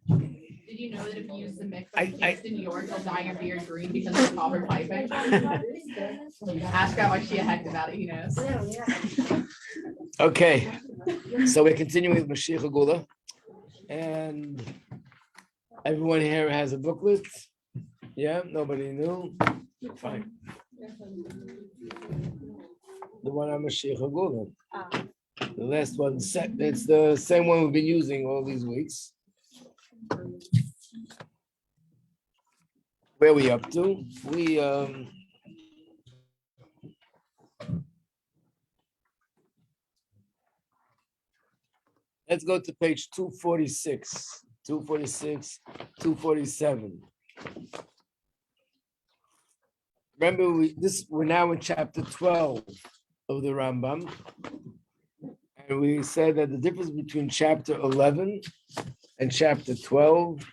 Did you know that if you use the mix like in New York, they'll dye your beard green because of the copper piping? Ask Rabbi Majeski about it, he knows. Okay, so we're continuing with Moshiach Geula, and everyone here has a booklet. Yeah, nobody knew. Fine. The one on Moshiach Geula. The last one, it's the same one we've been using all these weeks. Where are we up to? Let's go to page 246, 247. Remember, we're now in chapter 12 of the Rambam. And we said that the difference between chapter 11 and chapter 12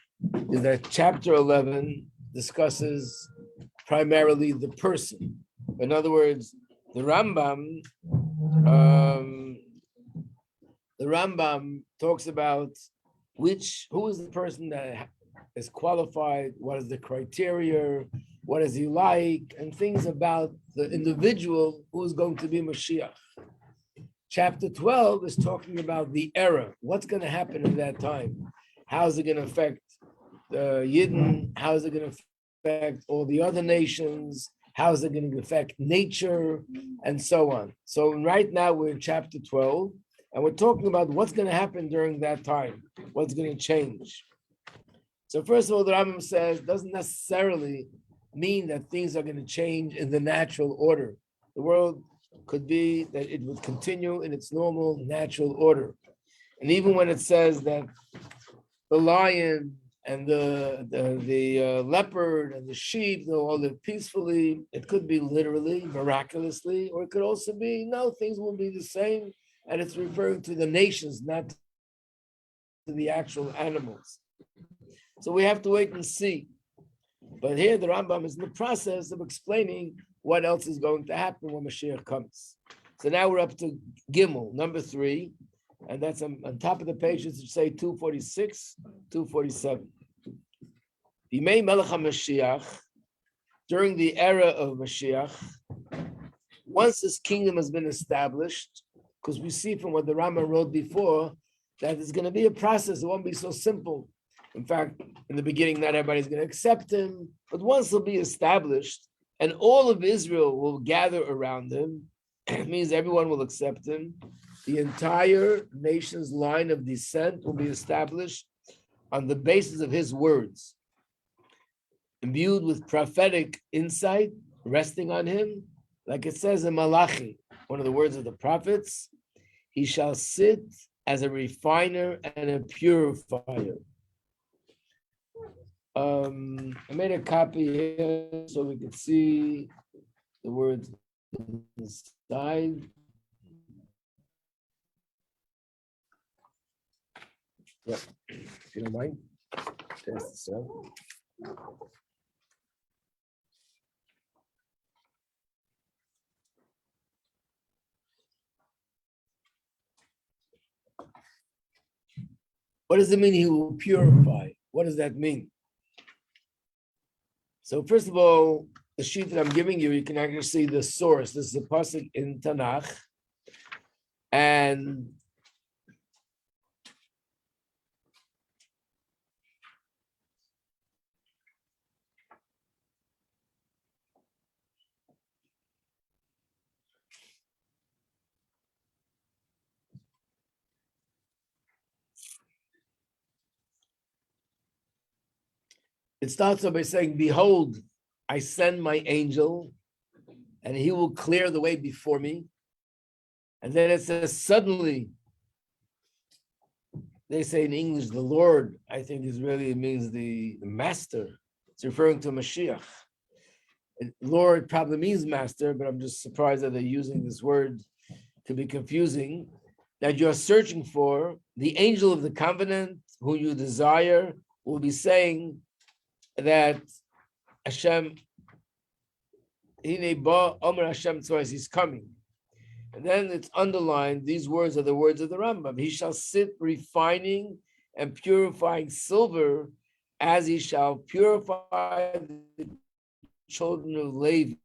is that chapter 11 discusses primarily the person. In other words, the Rambam talks about who is the person that is qualified, what is the criteria, what does he like, and things about the individual who is going to be Moshiach. Chapter 12 is talking about the era. What's going to happen in that time? How is it going to affect the Yidden? How is it going to affect all the other nations? How is it going to affect nature? And so on. So right now we're in chapter 12, and we're talking about what's going to happen during that time. What's going to change? So first of all, the Rambam says, doesn't necessarily mean that things are going to change in the natural order. The world could be that it would continue in its normal, natural order. And even when it says that the lion and the leopard and the sheep, they'll all live peacefully, it could be literally, miraculously, or it could also be, no, things will be the same, and it's referring to the nations, not to the actual animals. So we have to wait and see. But here the Rambam is in the process of explaining what else is going to happen when Mashiach comes. So now we're up to Gimel, number 3, and that's on top of the page, it should say 246, 247. Yimei Melech HaMashiach, during the era of Mashiach, once this kingdom has been established, because we see from what the Rambam wrote before, that it's going to be a process, it won't be so simple. In fact, in the beginning, not everybody's going to accept him, but once he'll be established, and all of Israel will gather around him, it means everyone will accept him. The entire nation's line of descent will be established on the basis of his words. Imbued with prophetic insight, resting on him, like it says in Malachi, one of the words of the prophets, he shall sit as a refiner and a purifier. I made a copy here so we could see the words inside. Yeah, if you don't mind, test this out. What does it mean he will purify? What does that mean? So first of all, the sheet that I'm giving you, you can actually see the source. This is a pasuk in Tanakh. And it starts off by saying, behold, I send my angel, and he will clear the way before me. And then it says, suddenly, they say in English, the Lord, I think is really, it means the master. It's referring to Moshiach. And Lord probably means master, but I'm just surprised that they're using this word to be confusing. That you're searching for, the angel of the covenant, who you desire, will be saying that Hashem, Hine ba Omer Hashem Tzvos, he's coming. And then it's underlined, these words are the words of the Rambam. He shall sit refining and purifying silver, as he shall purify the children of Levi,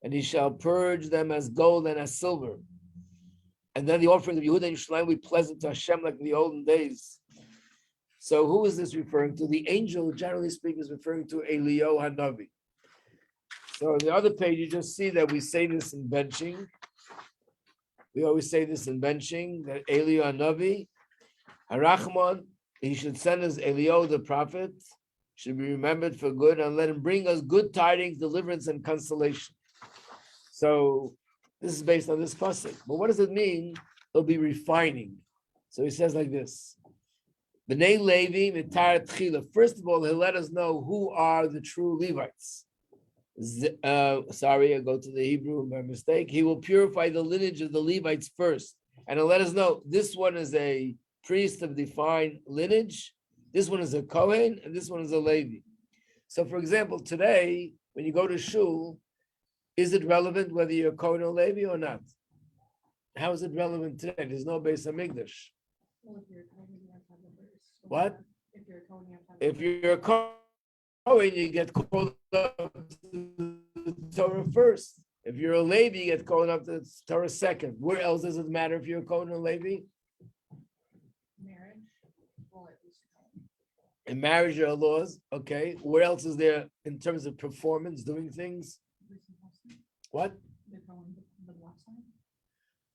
and he shall purge them as gold and as silver. And then the offerings of Yehuda and Yerushalayim will be pleasant to Hashem like in the olden days. So who is this referring to? The angel, generally speaking, is referring to Eliyahu Hanavi. So on the other page, you just see that we say this in benching. We always say this in benching, that Eliyahu Hanavi, Harachman, he should send us Eliyahu the prophet, should be remembered for good, and let him bring us good tidings, deliverance, and consolation. So this is based on this pasuk. But what does it mean? He'll be refining. So he says like this. B'nai Levi mitar tchila. First of all, he'll let us know who are the true Levites. Sorry, I go to the Hebrew by mistake. He will purify the lineage of the Levites first. And he'll let us know this one is a priest of defined lineage, this one is a Kohen, and this one is a Levi. So for example, today, when you go to shul, is it relevant whether you're a Kohen or Levi or not? How is it relevant today? There's no Beis HaMikdash. What? If you're a Kohen, you get called up to the Torah first. If you're a Levi, you get called up to the Torah second. Where else does it matter if you're a Kohen or Levi? In marriage, there are laws. Okay. Where else is there in terms of performance, doing things? What?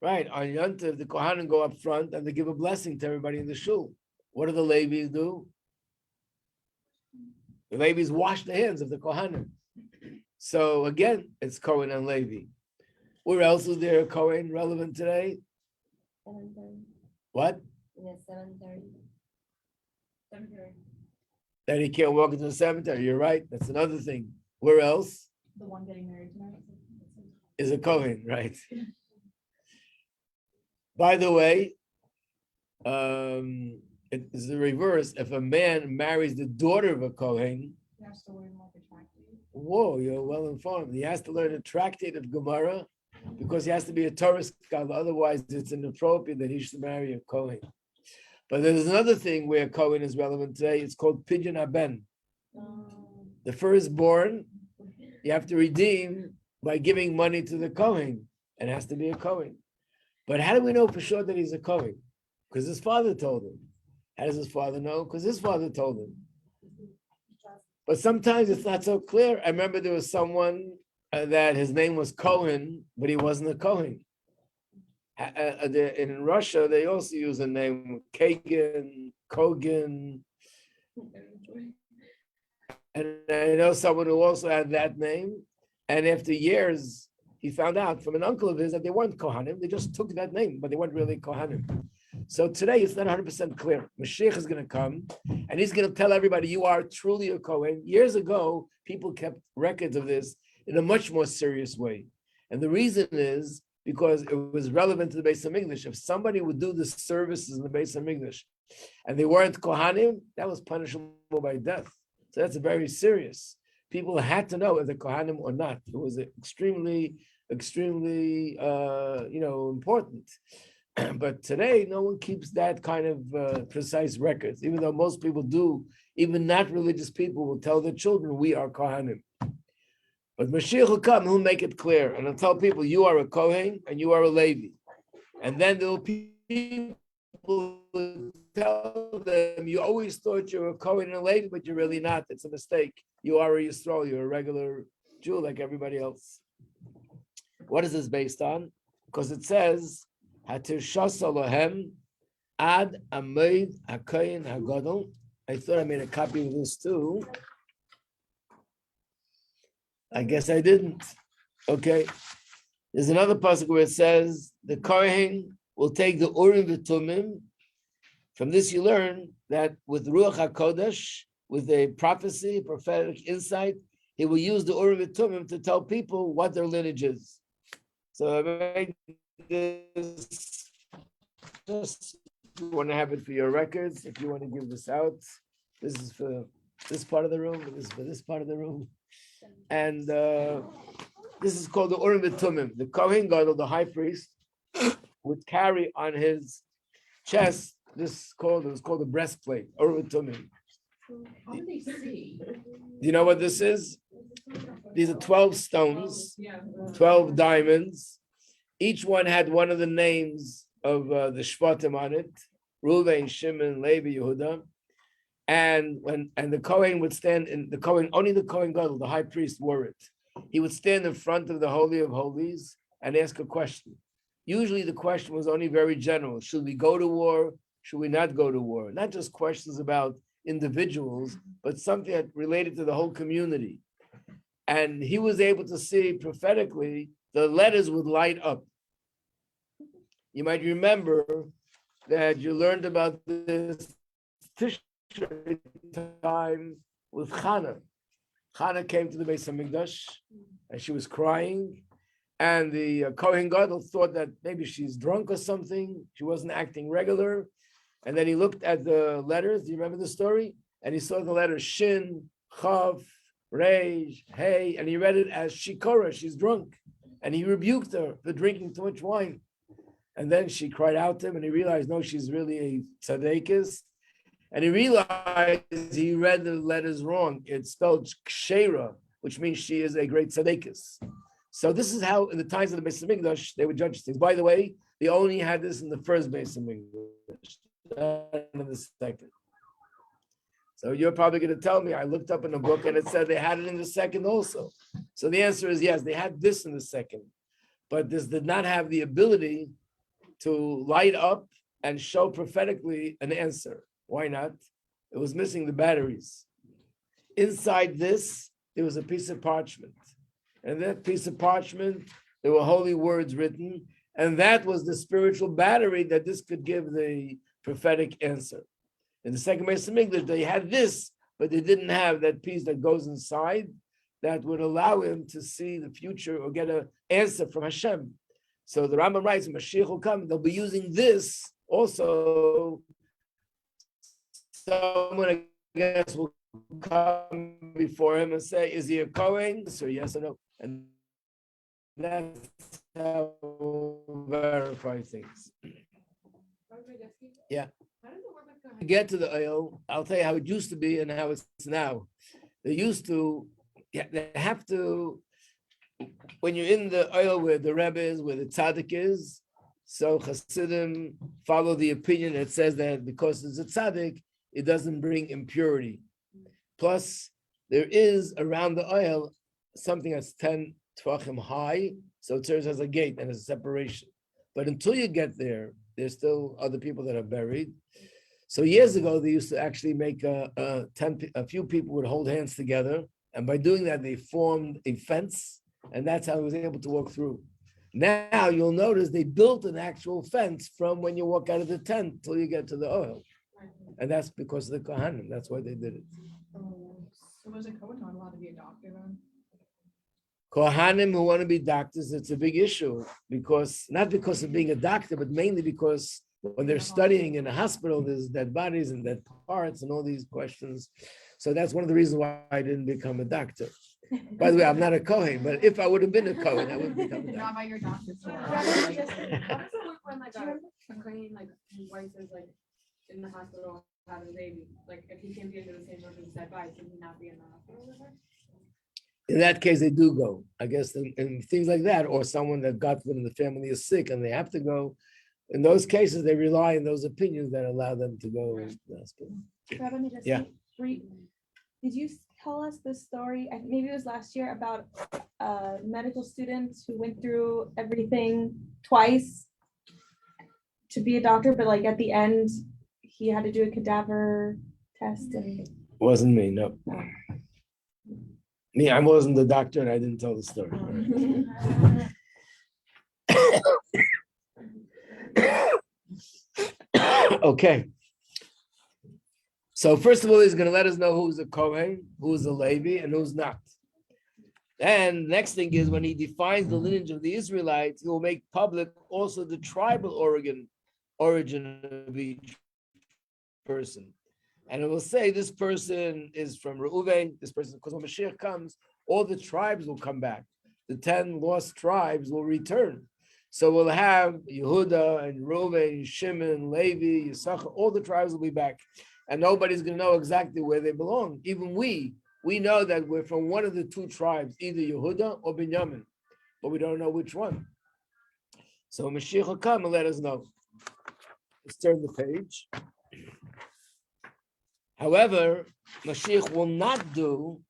Right. On Yontif, the Kohanim go up front and they give a blessing to everybody in the shul. What do the Levis do? The Levis wash the hands of the Kohanim. So again, it's Kohen and Levi. Where else is there a Kohen relevant today? 7:30. What? Yes, 7:30. 7:30. That he can't walk into the cemetery. You're right. That's another thing. Where else? The one getting married tonight. Is a Kohen, right? By the way, it is the reverse. If a man marries the daughter of a Kohen, He has to learn like a tractate. whoa, you're well informed. He has to learn a tractate of Gemara because he has to be a Torah scholar. Otherwise, it's inappropriate that he should marry a Kohen. But there's another thing where Kohen is relevant today. It's called Pidyon Haben. The firstborn, you have to redeem by giving money to the Kohen, and it has to be a Kohen. But how do we know for sure that he's a Kohen? Because his father told him. How does his father know? Because his father told him. But sometimes it's not so clear. I remember there was someone that his name was Cohen, but he wasn't a Cohen. In Russia, they also use a name Kagan, Kogan. And I know someone who also had that name. And after years, he found out from an uncle of his that they weren't Kohanim. They just took that name, but they weren't really Kohanim. So today, it's not 100% clear. Moshiach is going to come, and he's going to tell everybody, you are truly a Kohen. Years ago, people kept records of this in a much more serious way. And the reason is because it was relevant to the Beis HaMikdash. If somebody would do the services in the Beis HaMikdash and they weren't Kohanim, that was punishable by death. So that's very serious. People had to know if they're Kohanim or not. It was extremely important. But today, no one keeps that kind of precise records, even though most people do. Even not religious people will tell their children, we are Kohanim. But Mashiach will come, he'll make it clear, and he'll tell people, you are a Kohen and you are a Levi. And then there will be people who tell them, you always thought you were a Kohen and a Levi, but you're really not. It's a mistake. You are a Yisrael, you're a regular Jew like everybody else. What is this based on? Because it says, Hatirshas Elohem ad amoid hakohen hagadol. I thought I made a copy of this too. I guess I didn't. Okay. There's another pasuk where it says the Kohen will take the Urim v'Tumim. From this you learn that with Ruach HaKodesh, with a prophecy, prophetic insight, he will use the Urim v'Tumim to tell people what their lineage is. So I made this, just if you want to have it for your records, if you want to give this out, this is for this part of the room, this is for this part of the room. And this is called the Urim v'Tumim. The Kohen Gadol, the high priest, would carry on his chest it was called a breastplate, Urutumi. How do they see? Do you know what this is? These are 12 stones, Yeah. 12 diamonds. Each one had one of the names of the Shvatim on it, Reuven, Shimon, Levi, Yehuda. And the Kohen would stand in the Kohen, only the Kohen Gadol, the high priest, wore it. He would stand in front of the Holy of Holies and ask a question. Usually the question was only very general. Should we go to war? Should we not go to war? Not just questions about individuals, but something that related to the whole community. And he was able to see prophetically the letters would light up. You might remember that you learned about this Tishrei time with Chana. Chana came to the Beis Hamikdash and she was crying. And the Kohen Gadol thought that maybe she's drunk or something. She wasn't acting regular. And then he looked at the letters. Do you remember the story? And he saw the letters Shin, Chav, Reish, Hey, and he read it as Shikora, she's drunk. And he rebuked her for drinking too much wine. And then she cried out to him and he realized, no, she's really a tzaddikus. And he realized he read the letters wrong. It's spelled Kshera, which means she is a great tzaddikus. So this is how, in the times of the Beis Hamikdash, they would judge things. By the way, they only had this in the first Beis Hamikdash, not in the second. So you're probably going to tell me, I looked up in the book and it said they had it in the second also. So the answer is yes, they had this in the second, but this did not have the ability to light up and show prophetically an answer. Why not? It was missing the batteries. Inside this, there was a piece of parchment. And that piece of parchment, there were holy words written, and that was the spiritual battery that this could give the prophetic answer. In the second Beis Hamikdash, they had this, but they didn't have that piece that goes inside that would allow him to see the future or get an answer from Hashem. So the Rambam writes, Moshiach will come, they'll be using this also. Someone, I guess, will come before him and say, is he a Kohen? So yes or no. And that's how we'll verify things. Yeah. To get to the oil, I'll tell you how it used to be and how it's now. They have to, when you're in the oil where the Rebbe is, where the tzaddik is, so Hasidim follow the opinion that says that because it's a tzaddik, it doesn't bring impurity. Plus, there is around the oil something that's 10 tvachim high, so it serves as a gate and as a separation. But until you get there, there's still other people that are buried. So years ago, they used to actually make a few people would hold hands together, and by doing that, they formed a fence, and that's how I was able to walk through. Now you'll notice they built an actual fence from when you walk out of the tent till you get to the oil, and that's because of the Kohanim. That's why they did it. So was a Kohen not allowed to be a doctor then? Kohanim who want to be doctors, it's a big issue not because of being a doctor, but mainly because when they're studying in a hospital, there's dead bodies and dead parts and all these questions. So that's one of the reasons why I didn't become a doctor. By the way, I'm not a Kohen, but if I would have been a Kohen, I would have become a doctor. Not by your doctor's How door. does it work when like a Kohen, like his wife is like in the hospital having a baby? Like if he can't be under the same roof as that guy, can he not be in the hospital with her? In that case, they do go. I guess in things like that, or someone that God forbid in the family is sick and they have to go. In those cases, they rely on those opinions that allow them to go to the hospital. Rabbi Majeski, Yeah. Did you tell us the story, maybe it was last year, about a medical student who went through everything twice to be a doctor, but like at the end, he had to do a cadaver test and Wasn't me, no. Me, I wasn't the doctor and I didn't tell the story. Okay. So first of all, he's going to let us know who's a Kohen, who's a Levi, and who's not. And next thing is when he defines the lineage of the Israelites, he will make public also the tribal origin of each person. And it will say this person is from Reuven, this person, because when Moshiach comes, all the tribes will come back. The 10 lost tribes will return. So we'll have Yehuda and Reuven, Shimon, Levi, Yisachar, all the tribes will be back. And nobody's going to know exactly where they belong. Even we know that we're from one of the two tribes, either Yehuda or Binyamin, but we don't know which one. So Mashiach will come and let us know. Let's turn the page. However, Mashiach will not do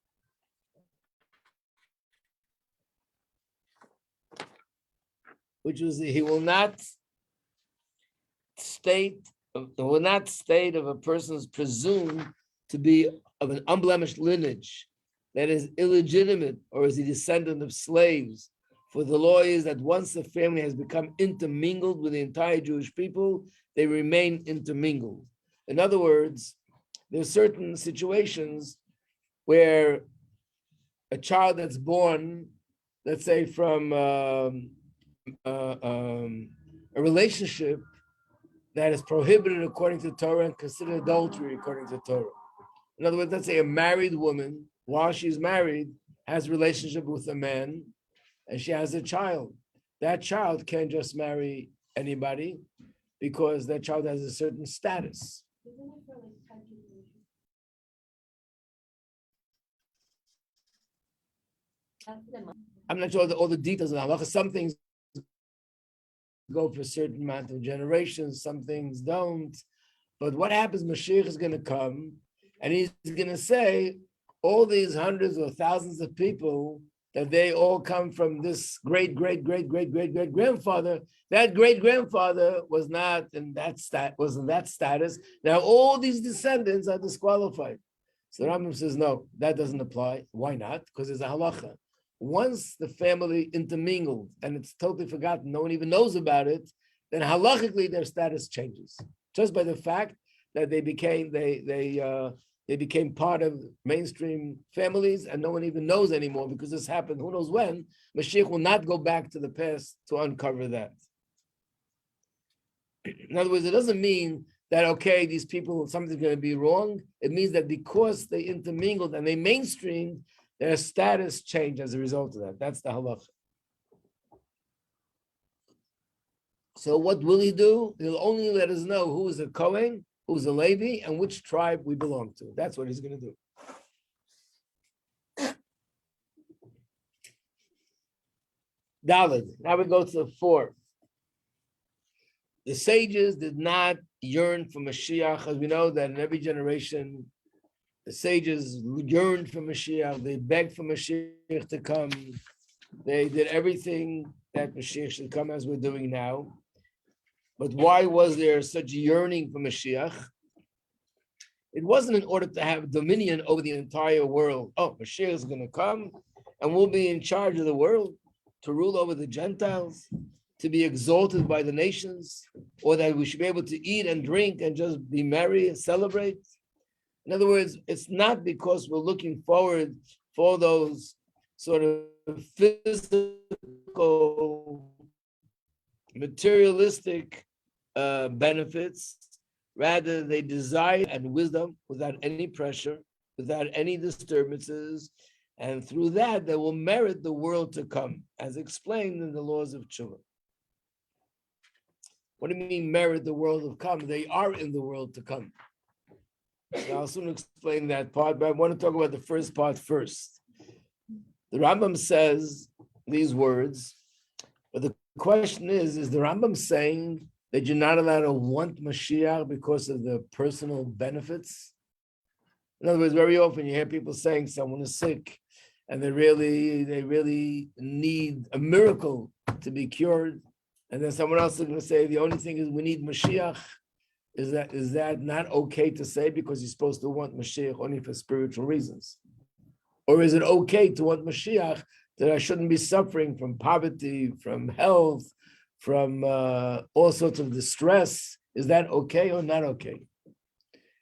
he will not state of a person's presumed to be of an unblemished lineage that is illegitimate, or is he descendant of slaves. For the law is that once the family has become intermingled with the entire Jewish people, they remain intermingled. In other words, there are certain situations where a child that's born, let's say from a relationship that is prohibited according to Torah and considered adultery according to Torah. In other words, let's say a married woman, while she's married, has a relationship with a man, and she has a child. That child can't just marry anybody because that child has a certain status. I'm not sure all the details of halacha. Some things go for a certain amount of generations, some things don't. But what happens, Mashiach is going to come, and he's going to say, all these hundreds or thousands of people, that they all come from this great grandfather. That great grandfather was not in that status. Now all these descendants are disqualified. So the Rambam says, no, that doesn't apply. Why not? Because there's a halacha. Once the family intermingled and it's totally forgotten, no one even knows about it, then halachically their status changes. Just by the fact that they became part of mainstream families and no one even knows anymore because this happened, who knows when. Mashiach will not go back to the past to uncover that. In other words, it doesn't mean that, okay, these people, something's going to be wrong. It means that because they intermingled and they mainstreamed, their status changed as a result of that. That's the halacha. So what will he do? He'll only let us know who is a Kohen, who's a Levi, and which tribe we belong to. That's what he's going to do. Daled. Now we go to the 4. The sages did not yearn for Mashiach, as we know that in every generation, the sages yearned for Mashiach. They begged for Mashiach to come. They did everything that Mashiach should come, as we're doing now. But why was there such yearning for Mashiach? It wasn't in order to have dominion over the entire world. Oh, Mashiach is going to come and we'll be in charge of the world, to rule over the Gentiles, to be exalted by the nations, or that we should be able to eat and drink and just be merry and celebrate. In other words, it's not because we're looking forward for those sort of physical, materialistic benefits. Rather, they desire and wisdom without any pressure, without any disturbances, and through that, they will merit the world to come, as explained in the laws of Tshuva. What do you mean merit the world to come? They are in the world to come. So I'll soon explain that part, but I want to talk about the first part first. The Rambam says these words, but the question is the Rambam saying that you're not allowed to want Mashiach because of the personal benefits? In other words, very often you hear people saying someone is sick and they really need a miracle to be cured. And then someone else is going to say, the only thing is we need Mashiach. Is that not okay to say because you're supposed to want Mashiach only for spiritual reasons? Or is it okay to want Mashiach that I shouldn't be suffering from poverty, from health, from all sorts of distress? Is that okay or not okay?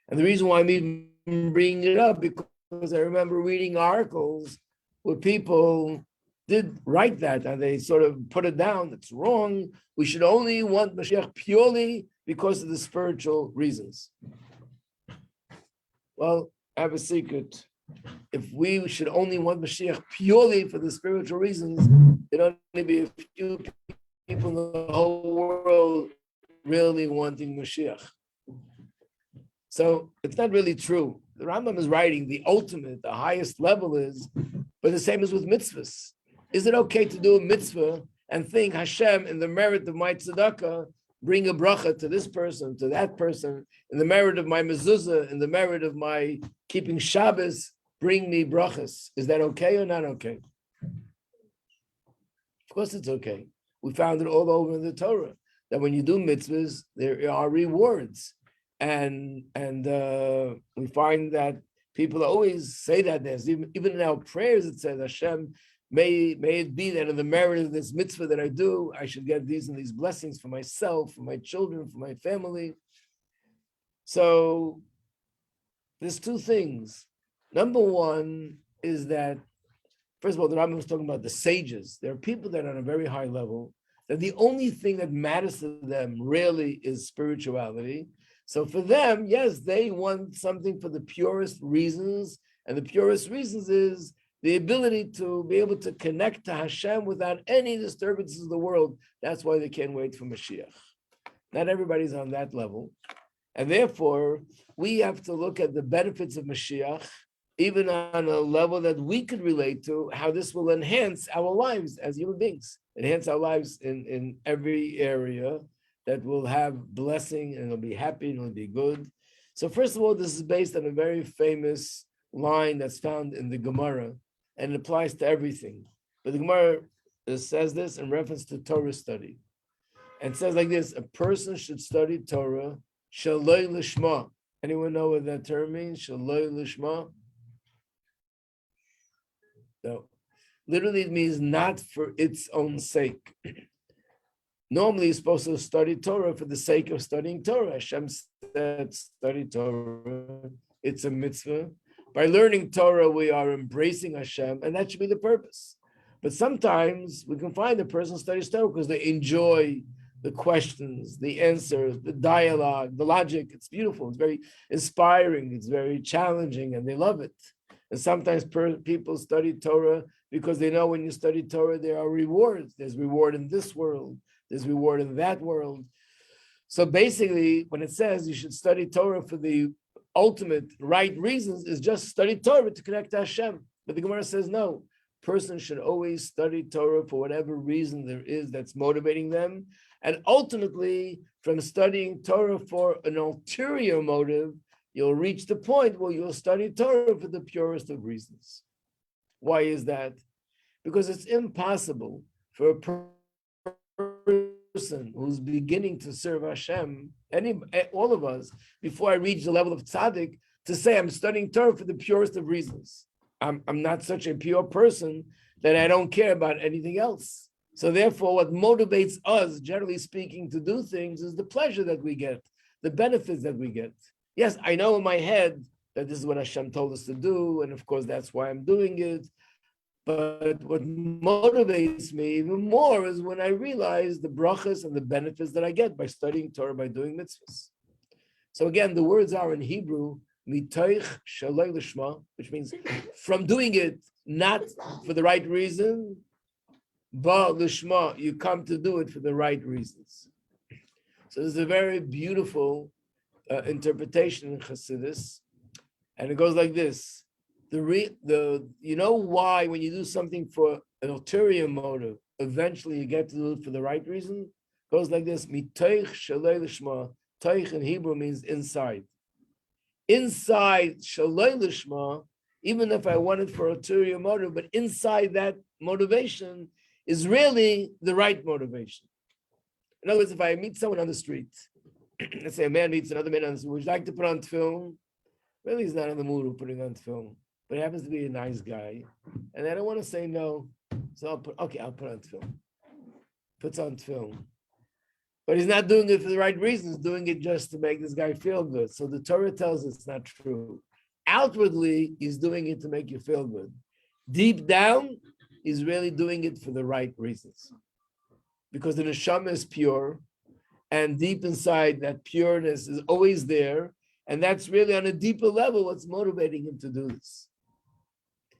And the reason why I'm even bringing it up, because I remember reading articles where people did write that and they sort of put it down. It's wrong. We should only want Mashiach purely because of the spiritual reasons. Well, I have a secret. If we should only want Mashiach purely for the spiritual reasons, there'd only be a few people in the whole world really wanting Moshiach. So it's not really true. The Rambam is writing the ultimate, the highest level is, but the same is with mitzvahs. Is it okay to do a mitzvah and think Hashem in the merit of my tzedakah, bring a bracha to this person, to that person, in the merit of my mezuzah, in the merit of my keeping Shabbos, bring me brachas. Is that okay or not okay? Of course it's okay. We found it all over in the Torah, that when you do mitzvahs, there are rewards. And we find that people always say that there's even in our prayers, it says, Hashem, may it be that in the merit of this mitzvah that I do, I should get these and these blessings for myself, for my children, for my family. So there's two things. Number one is that, first of all, the Rambam was talking about the sages. There are people that are on a very high level, that the only thing that matters to them really is spirituality. So for them, yes, they want something for the purest reasons, and the purest reasons is the ability to be able to connect to Hashem without any disturbances of the world. That's why they can't wait for Mashiach. Not everybody's on that level. And therefore, we have to look at the benefits of Mashiach, even on a level that we could relate to, how this will enhance our lives as human beings, enhance our lives in every area, that will have blessing and it'll be happy and it'll be good. So first of all, this is based on a very famous line that's found in the Gemara, and it applies to everything. But the Gemara says this in reference to Torah study. And it says like this: a person should study Torah, shaloi lishma. Anyone know what that term means? Shaloi lishma? No. Literally, it means not for its own sake. Normally, you're supposed to study Torah for the sake of studying Torah. Hashem said, study Torah. It's a mitzvah. By learning Torah, we are embracing Hashem, and that should be the purpose. But sometimes we can find a person studies Torah because they enjoy the questions, the answers, the dialogue, the logic. It's beautiful. It's very inspiring. It's very challenging, and they love it. And sometimes people study Torah because they know when you study Torah, there are rewards. There's reward in this world. There's reward in that world. So basically, when it says you should study Torah for the ultimate right reasons, is just study Torah to connect to Hashem. But the Gemara says no. Person should always study Torah for whatever reason there is that's motivating them. And ultimately, from studying Torah for an ulterior motive, you'll reach the point where you'll study Torah for the purest of reasons. Why is that? Because it's impossible for a person who's beginning to serve Hashem, all of us, before I reach the level of tzaddik, to say I'm studying Torah for the purest of reasons. I'm not such a pure person that I don't care about anything else. So therefore, what motivates us, generally speaking, to do things is the pleasure that we get, the benefits that we get. Yes, I know in my head that this is what Hashem told us to do, and of course that's why I'm doing it. But what motivates me even more is when I realize the brachas and the benefits that I get by studying Torah, by doing mitzvahs. So again, the words are in Hebrew, mitoich shaloi lishma, which means from doing it not for the right reason, but lishma, you come to do it for the right reasons. So there's a very beautiful interpretation in Chassidus, and it goes like this. You know why when you do something for an ulterior motive, eventually you get to do it for the right reason? It goes like this: mitoich shaloi lishma. Toich in Hebrew means inside. Inside shaloi lishma, even if I want it for ulterior motive, but inside that motivation is really the right motivation. In other words, if I meet someone on the street, let's say a man meets another man on the street, would you like to put on film? Really, he's not in the mood of putting on film. But he happens to be a nice guy, and I don't want to say no, so I'll put on film. Puts on film, but he's not doing it for the right reasons. Doing it just to make this guy feel good. So the Torah tells us it's not true. Outwardly, he's doing it to make you feel good. Deep down, he's really doing it for the right reasons, because the neshama is pure, and deep inside that pureness is always there, and that's really on a deeper level what's motivating him to do this.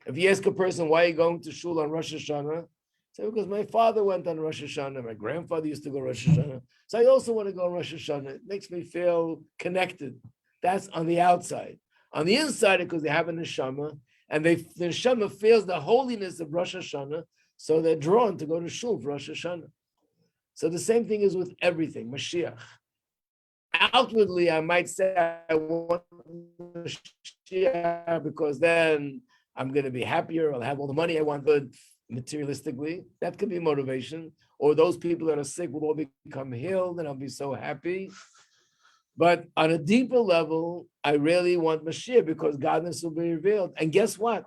If you ask a person, why are you going to shul on Rosh Hashanah? So because my father went on Rosh Hashanah, my grandfather used to go Rosh Hashanah, so I also want to go on Rosh Hashanah. It makes me feel connected. That's on the outside. On the inside, because they have a neshama, and the neshama feels the holiness of Rosh Hashanah, so they're drawn to go to shul for Rosh Hashanah. So the same thing is with everything, Mashiach. Outwardly, I might say I want Mashiach because then I'm going to be happier. I'll have all the money I want, but materialistically, that could be motivation. Or those people that are sick will all become healed, and I'll be so happy. But on a deeper level, I really want Mashiach because godliness will be revealed. And guess what?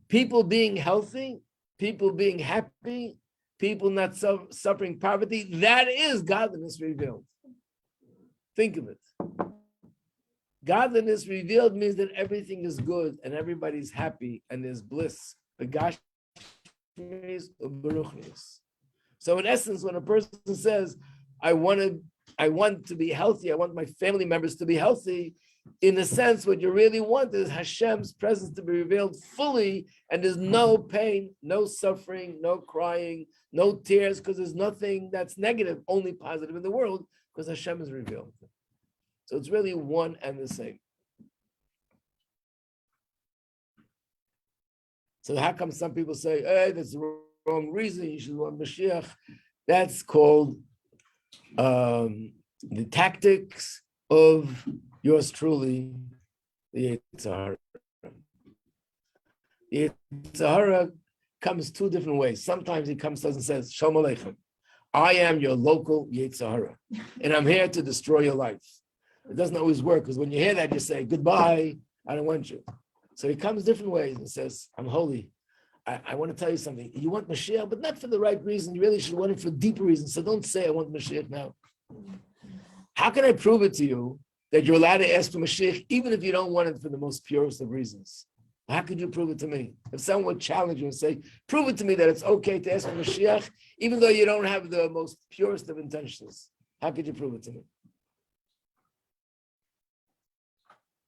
People being healthy, people being happy, people not suffering poverty, that is godliness revealed. Think of it. Godliness revealed means that everything is good and everybody's happy and there's bliss. So in essence, when a person says, I want to be healthy, I want my family members to be healthy, in a sense, what you really want is Hashem's presence to be revealed fully, and there's no pain, no suffering, no crying, no tears, because there's nothing that's negative, only positive in the world, because Hashem is revealed. So it's really one and the same. So how come some people say, hey, that's the wrong reason, you should want Mashiach? That's called the tactics of yours truly, the Yetzer Hara. The Yetzer Hara comes two different ways. Sometimes he comes to us and says, Shalom Aleichem, I am your local Yetzer Hara, and I'm here to destroy your life. It doesn't always work, because when you hear that, you say, goodbye, I don't want you. So he comes different ways and says, I'm holy. I want to tell you something. You want Mashiach, but not for the right reason. You really should want it for deeper reasons. So don't say, I want Mashiach now. How can I prove it to you that you're allowed to ask for Mashiach, even if you don't want it for the most purest of reasons? How could you prove it to me? If someone would challenge you and say, prove it to me that it's okay to ask for Mashiach, even though you don't have the most purest of intentions. How could you prove it to me?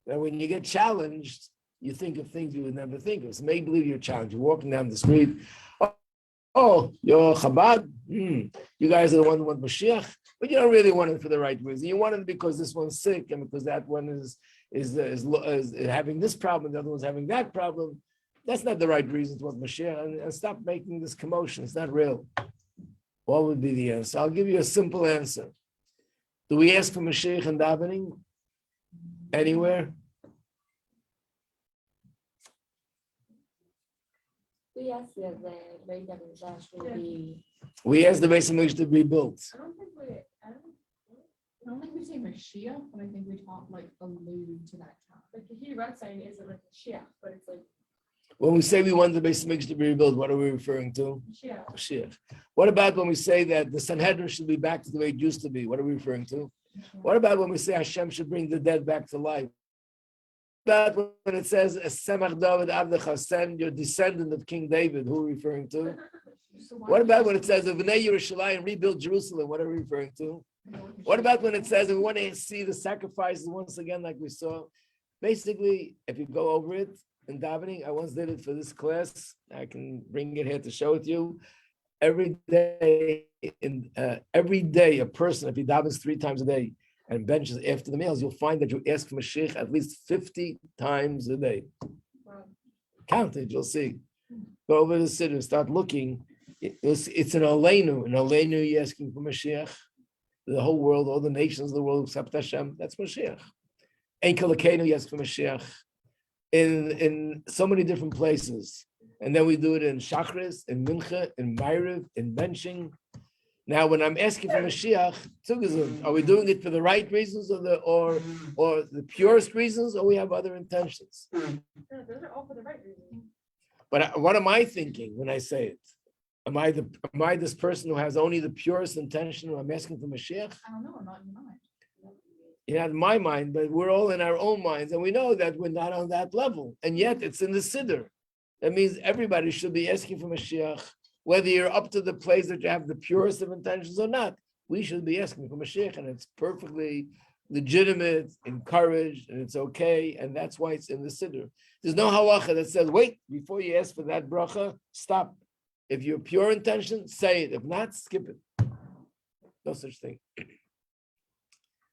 Now, when you get challenged, you think of things you would never think of. So maybe believe you're challenged. You're walking down the street. Oh, you're Chabad? You guys are the one who want Mashiach, but you don't really want it for the right reason. You want it because this one's sick and because that one is having this problem, the other one's having that problem. That's not the right reason to want Mashiach. And stop making this commotion. It's not real. What would be the answer? I'll give you a simple answer. Do we ask for Mashiach in davening? Anywhere? We asked the Beit HaMikdash will be. We asked the Beis HaMikdash to be built. I don't think we say Mashiach, but I think we talk allude to that time. Like the Hebrew saying isn't like Mashiach, but it's like When we say we want the Beis HaMikdash to be rebuilt, what are we referring to? Mashiach. Mashiach. What about when we say that the Sanhedrin should be back to the way it used to be? What are we referring to? What about when we say Hashem should bring the dead back to life? What about when it says, Semach David Avdecha, send your descendant of King David? Who are we referring to? What about when it says, V'nei Yerushalayim, rebuild Jerusalem? What are we referring to? What about when it says, we want to see the sacrifices once again, like we saw? Basically, if you go over it in davening, I once did it for this class. I can bring it here to show it to you. Every day, a person, if he davens 3 times a day and benches after the meals, you'll find that you ask for Mashiach at least 50 times a day. Wow. Count it, you'll see. Go over the city and start looking. It's an Aleinu. In Aleinu, you're asking for Mashiach. The whole world, all the nations of the world except Hashem, that's Mashiach. Ein Kalakenu, you ask for Mashiach. In so many different places. And then we do it in Shachris, in Mincha, in Ma'ariv, in benching. Now, when I'm asking for Mashiach, are we doing it for the right reasons or the purest reasons, or we have other intentions? No, those are all for the right reason. But what am I thinking when I say it? Am I this person who has only the purest intention when I'm asking for Mashiach? I don't know, I'm not in your mind. You're not in my mind, but we're all in our own minds, and we know that we're not on that level. And yet it's in the Siddur. That means everybody should be asking for Mashiach, whether you're up to the place that you have the purest of intentions or not. We should be asking for Mashiach, and it's perfectly legitimate, encouraged, and it's okay, and that's why it's in the Siddur. There's no halacha that says, wait, before you ask for that bracha, stop. If you're pure intention, say it. If not, skip it. No such thing.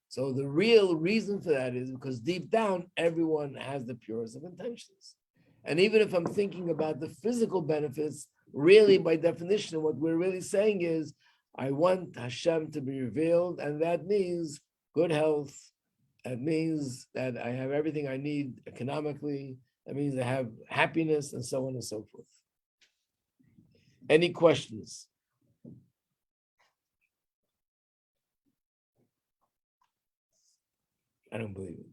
So the real reason for that is because deep down, everyone has the purest of intentions. And even if I'm thinking about the physical benefits, really by definition, what we're really saying is, I want Hashem to be revealed, and that means good health. That means that I have everything I need economically. That means I have happiness, and so on and so forth. Any questions? I don't believe it.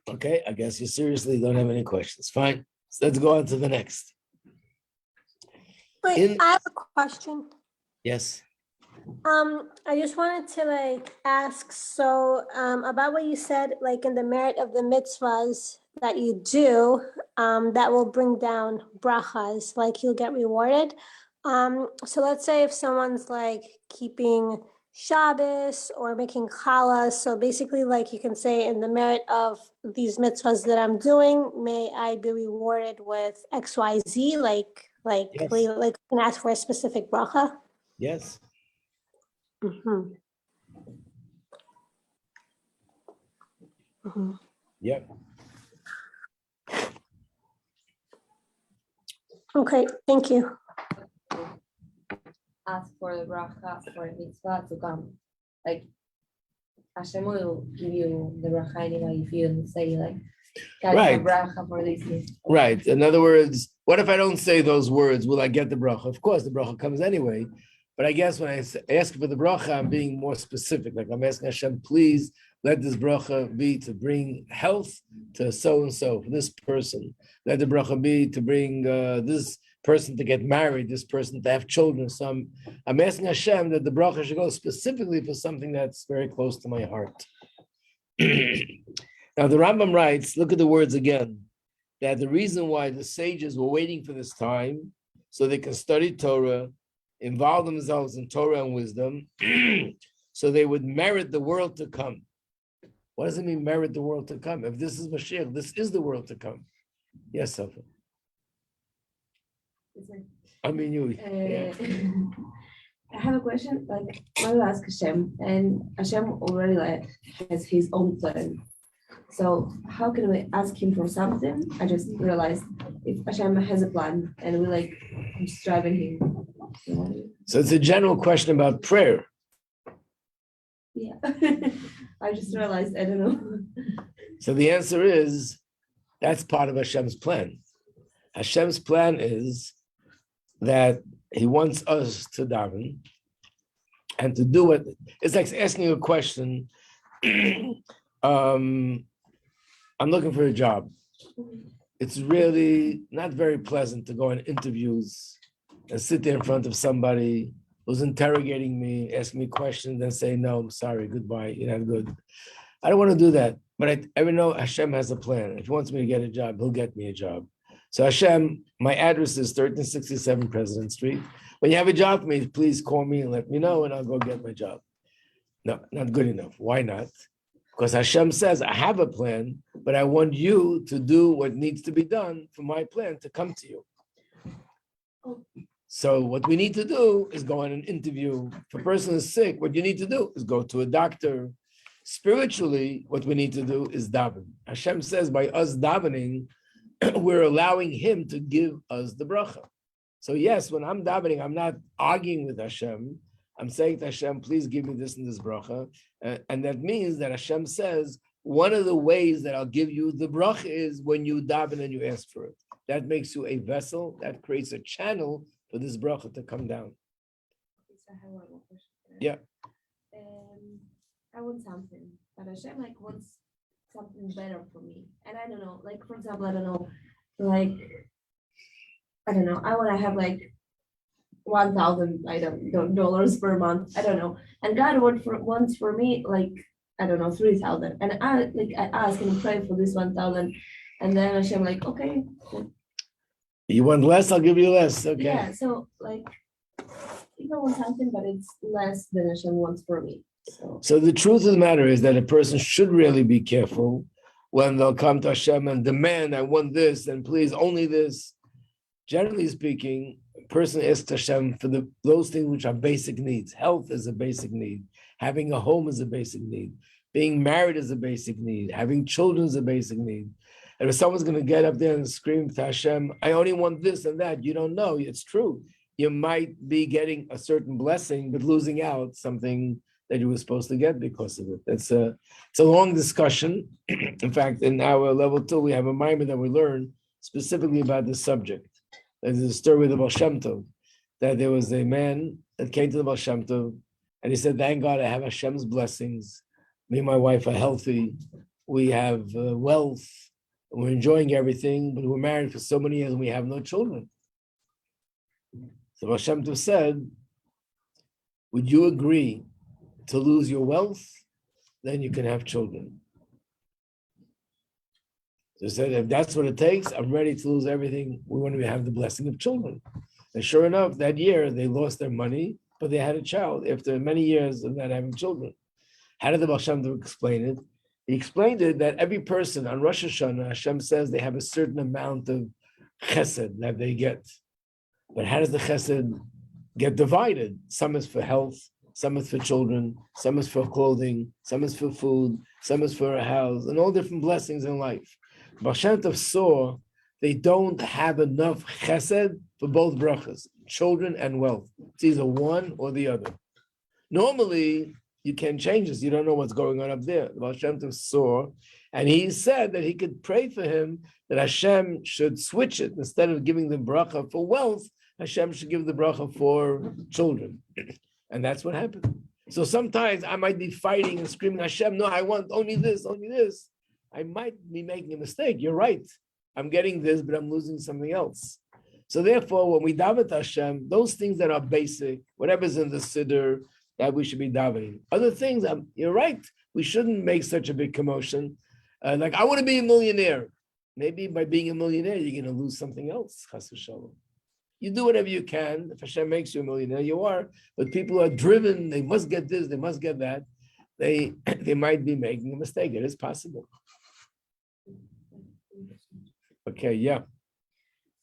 Okay, I guess you seriously don't have any questions. Fine. So let's go on to the next. Wait, I have a question. Yes. I just wanted to ask, so about what you said, in the merit of the mitzvahs that you do, that will bring down brachas, you'll get rewarded. So let's say if someone's keeping Shabbos or making challah, so basically you can say in the merit of these mitzvahs that I'm doing, may I be rewarded with XYZ, Yes. you can ask for a specific bracha. Yes. Mm-hmm. Mm-hmm. Yep. Okay, thank you. Ask for the bracha for a mitzvah to come. Hashem will give you the bracha anyway if you say God, Right. bracha for this mitzvah. Right. In other words, what if I don't say those words? Will I get the bracha? Of course, the bracha comes anyway. But I guess when I ask for the bracha, I'm being more specific. I'm asking Hashem, please let this bracha be to bring health to so-and-so, for this person. Let the bracha be to bring this person to get married, this person to have children. So I'm asking Hashem that the bracha should go specifically for something that's very close to my heart. Now the Rambam writes, look at the words again, that the reason why the sages were waiting for this time so they can study Torah, involve themselves in Torah and wisdom, so they would merit the world to come. What does it mean, merit the world to come? If this is Moshiach, this is the world to come. Yes, Sophie. I mean, you. Yeah. I have a question. I will ask Hashem, and Hashem already has his own plan. So how can we ask him for something? I just realized if Hashem has a plan, and we just driving him. So it's a general question about prayer. Yeah, I just realized. I don't know. So the answer is that's part of Hashem's plan. Hashem's plan is that He wants us to daven and to do it. It's like asking a question. I'm looking for a job. It's really not very pleasant to go on interviews and sit there in front of somebody who's interrogating me, asking me questions, and say, no, I'm sorry, goodbye, you're not good. I don't want to do that, but I know Hashem has a plan. If He wants me to get a job, He'll get me a job. So Hashem, my address is 1367 President Street. When you have a job for me, please call me and let me know, and I'll go get my job. No, not good enough. Why not? Because Hashem says, I have a plan, but I want you to do what needs to be done for my plan to come to you. So what we need to do is go on an interview. If a person is sick, what you need to do is go to a doctor. Spiritually, what we need to do is daven. Hashem says by us davening, we're allowing Him to give us the bracha. So yes, when I'm davening, I'm not arguing with Hashem. I'm saying to Hashem, please give me this and this bracha. And that means that Hashem says, one of the ways that I'll give you the bracha is when you daven and you ask for it. That makes you a vessel, that creates a channel for this bracha to come down. I have one more question. Yeah. I want something, but Hashem wants something better for me. And I don't know, for example, I don't know, I want to have $1,000 dollars per month. I don't know. And God wants for me 3,000. And I ask and pray for this 1,000. And then Hashem okay. You want less, I'll give you less. Okay. Yeah, so you want something, but it's less than Hashem wants for me. So the truth of the matter is that a person should really be careful when they'll come to Hashem and demand, I want this, and please only this. Generally speaking, a person asks Hashem for those things which are basic needs. Health is a basic need. Having a home is a basic need. Being married is a basic need. Having children is a basic need. And if someone's going to get up there and scream to Hashem, I only want this and that, you don't know. It's true. You might be getting a certain blessing, but losing out something that you were supposed to get because of it. It's a long discussion. In fact, in our level 2, we have a mimer that we learn specifically about this subject. There's a story with the Baal Shem Tov, that there was a man that came to the Baal Shem Tov, and he said, thank God I have Hashem's blessings. Me and my wife are healthy. We have wealth. We're enjoying everything, but we're married for so many years and we have no children. So Baal Shem Tov said, would you agree to lose your wealth? Then you can have children. So he said, if that's what it takes, I'm ready to lose everything. We want to have the blessing of children. And sure enough, that year they lost their money, but they had a child after many years of not having children. How did the Baal Shem Tov explain it? He explained it that every person on Rosh Hashanah, Hashem says they have a certain amount of chesed that they get. But how does the chesed get divided? Some is for health, some is for children, some is for clothing, some is for food, some is for a house, and all different blessings in life. Baal Shem Tov saw they don't have enough chesed for both brachas, children and wealth. It's either one or the other. Normally, you can't change this. You don't know what's going on up there. The Baal Shem Tov saw, and he said that he could pray for him that Hashem should switch it. Instead of giving the bracha for wealth, Hashem should give the bracha for children. And that's what happened. So sometimes I might be fighting and screaming, Hashem, no, I want only this, only this. I might be making a mistake. You're right. I'm getting this, but I'm losing something else. So therefore, when we daven to Hashem, those things that are basic, whatever's in the siddur, that we should be davening. Other things, you're right. We shouldn't make such a big commotion. Like, I want to be a millionaire. Maybe by being a millionaire, you're going to lose something else. Chas v'shalom. You do whatever you can. If Hashem makes you a millionaire, you are. But people are driven. They must get this. They must get that. They might be making a mistake. It is possible. Okay, yeah.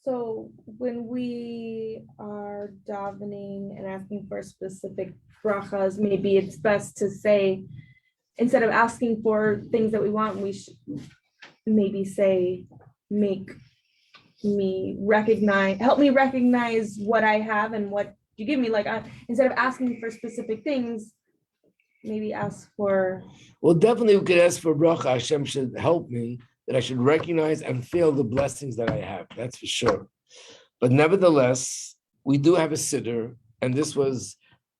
So when we are davening and asking for specific brachas, maybe it's best to say, instead of asking for things that we want, we should maybe say, help me recognize what I have and what you give me. Like, instead of asking for specific things, maybe ask for. Well, definitely we could ask for bracha. Hashem should help me, that I should recognize and feel the blessings that I have. That's for sure. But nevertheless, we do have a siddur, and this was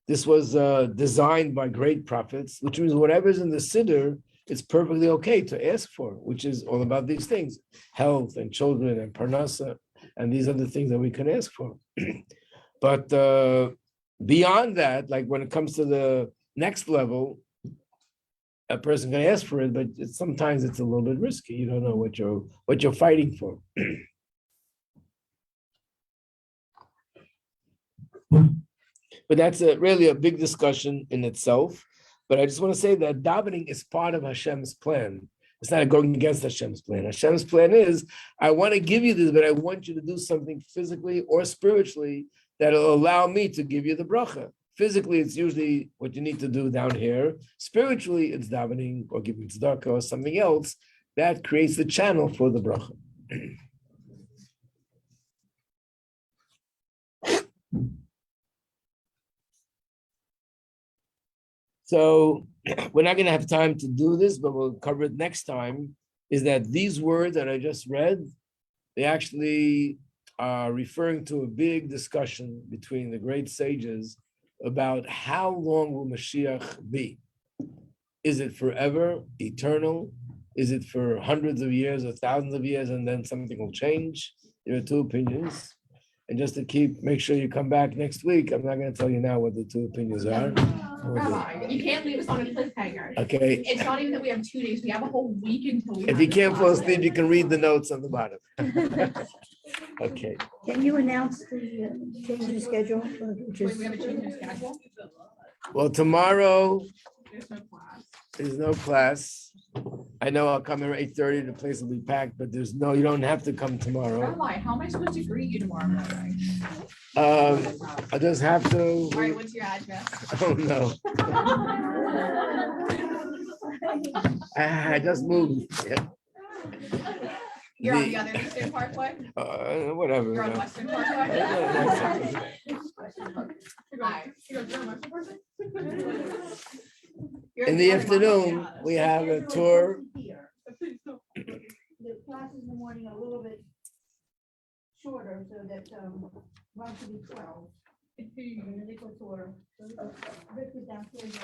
designed by great prophets, which means whatever's in the siddur, it's perfectly okay to ask for, which is all about these things, health and children and parnasa, and these are the things that we can ask for. But beyond that, like when it comes to the next level, a person can ask for it, but sometimes it's a little bit risky. You don't know what you're fighting for. But that's really a big discussion in itself. But I just want to say that davening is part of Hashem's plan. It's not going against Hashem's plan. Hashem's plan is, I want to give you this, but I want you to do something physically or spiritually that will allow me to give you the bracha. Physically, it's usually what you need to do down here. Spiritually, it's davening or giving tzedakah or something else that creates the channel for the bracha. So we're not going to have time to do this, but we'll cover it next time, is that these words that I just read, they actually are referring to a big discussion between the great sages about how long will Moshiach be. Is it forever, eternal? Is it for hundreds of years or thousands of years and then something will change? There are two opinions. And just to make sure you come back next week, I'm not going to tell you now what the two opinions are. Rabbi, you can't leave us on a cliffhanger. Okay. It's not even that we have 2 days. We have a whole week until we. If you can't fall asleep, you can read the notes on the bottom. Okay. Can you announce the change in schedule? Wait, we have a change in schedule? Well, tomorrow There's no class. there's no class. I know I'll come here at 8:30, the place will be packed, but you don't have to come tomorrow. Rabbi, how am I supposed to greet you tomorrow morning? I just have to, All right, what's your address? I don't know. I just moved. Yeah. You're on the other Eastern Parkway? Whatever. You're on no. Western Parkway? Hi. You're In the other afternoon, Moshiach. we have a tour. The classes in the morning are a little bit shorter, so that, one to be 12. And then they go tour. So Rick was downstairs.